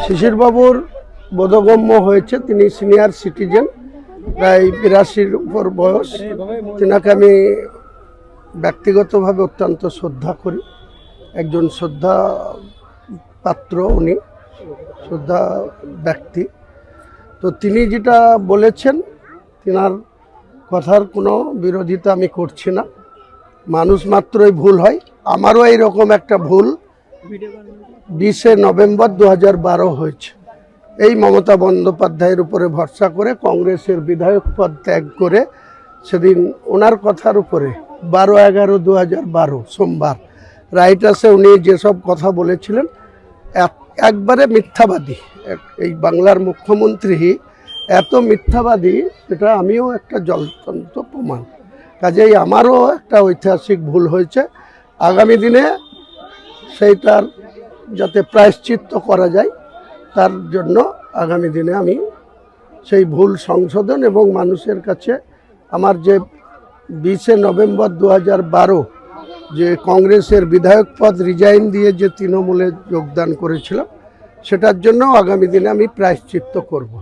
শিশির বাবুর বোধগম্য হয়েছে, তিনি সিনিয়র সিটিজেন, প্রায় ৮২-র উপর বয়স। তিনাকে আমি ব্যক্তিগতভাবে অত্যন্ত শ্রদ্ধা করি, একজন শ্রদ্ধা পাত্র, উনি শ্রদ্ধা ব্যক্তি। তো তিনি যেটা বলেছেন, তিনার কথার কোনো বিরোধিতা আমি করছি না। মানুষ মাত্রই ভুল হয়, আমারও এইরকম একটা ভুল 20শে নভেম্বর 2012 হয়েছে। এই মমতা বন্দ্যোপাধ্যায়ের উপরে ভরসা করে কংগ্রেসের বিধায়ক পদ ত্যাগ করে সেদিন ওনার কথার উপরে 12/11/2012 সোমবার রাইটার্সে উনি যেসব কথা বলেছিলেন একবারে মিথ্যাবাদী। এই বাংলার মুখ্যমন্ত্রী এত মিথ্যাবাদী, সেটা আমিও একটা জ্বলন্ত প্রমাণ। কাজেই আমারও একটা ঐতিহাসিক ভুল হয়েছে। আগামী দিনে সেইটার যাতে প্রায়শ্চিত্ত করা যায়, তার জন্য আগামী দিনে আমি সেই ভুল সংশোধন এবং মানুষের কাছে আমার যে 20শে নভেম্বর 2012 যে কংগ্রেসের বিধায়ক পদ রিজাইন দিয়ে যে তৃণমূলে যোগদান করেছিলাম, সেটার জন্য আগামী দিনে আমি প্রায়শ্চিত্ত করব।